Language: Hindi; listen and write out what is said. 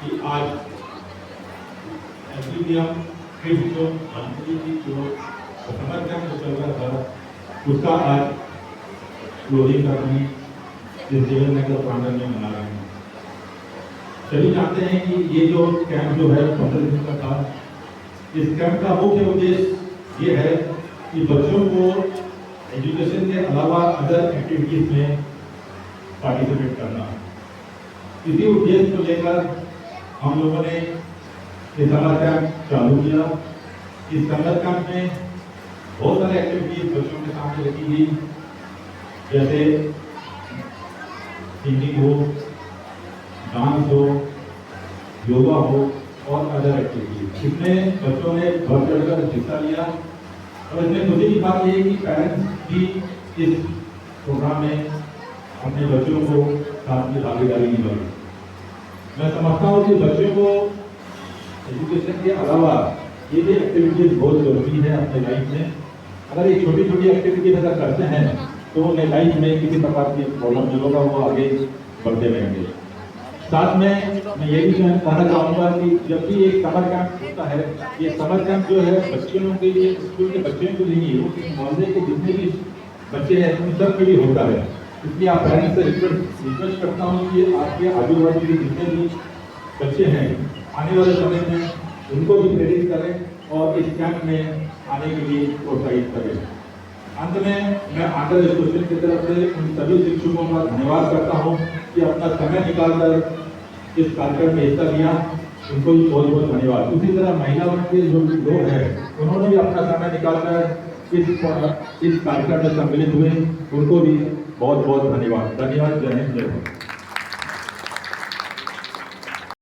कि आज एसडीएम फिर जो मंत्री की जो समर कैंप जो चल रहा था उसका आज क्लोजिंग करनी इस जीवन नगर प्रांगण में मना रहे हैं। सभी जानते हैं कि ये जो कैंप जो है 15 दिन का था। इस कैंप का मुख्य उद्देश्य ये है कि बच्चों को एजुकेशन के अलावा अदर एक्टिविटीज में पार्टिसिपेट करना। इसी उद्देश्य को लेकर हम लोगों ने ये समर कैंप चालू किया। इस समर कैंप में बहुत सारे एक्टिविटीज बच्चों के सामने रखी गई, जैसे सिंगिंग हो, डांस हो, योगा हो और अदर एक्टिविटीज। इसमें बच्चों ने बढ़ चढ़कर हिस्सा लिया और इसमें खुशी की बात यह है कि पेरेंट्स भी इस प्रोग्राम में अपने बच्चों को साथ में भागीदारी निभाई। मैं समझता हूँ कि बच्चों को एजुकेशन के अलावा ये भी एक्टिविटीज बहुत जरूरी है अपने लाइफ में। अगर ये छोटी छोटी एक्टिविटीज अगर करते हैं तो उन्हें लाइफ में किसी प्रकार की प्रॉब्लम जो होगा वो आगे बढ़ते रहेंगे। साथ में मैं ये भी कहना चाहूँगा कि जब भी एक समर कैंप होता है, ये समर कैंप जो है बच्चों के लिए, स्कूल के बच्चों के लिए, मोहल्ले के जितने भी बच्चे हैं उन सब के लिए होता है। इसलिए आप पेरेंट्स से रिक्वेस्ट करता हूँ कि आपके आजू बाजू के जितने भी बच्चे हैं आने वाले समय में उनको भी प्रेरित करें और इस कैंप में आने के लिए प्रोत्साहित करें। अंत में मैं आंध्र एसोसिएशन की तरफ से उन सभी शिक्षकों का धन्यवाद करता हूं कि अपना समय निकालकर इस कार्यक्रम में हिस्सा लिया। उनको भी बहुत बहुत धन्यवाद। उसी तरह महिला वर्ग के जो लोग हैं उन्होंने भी अपना समय निकालकर इस कार्यक्रम में सम्मिलित हुए, उनको भी बहुत बहुत धन्यवाद। जय हिंद, जय भारत।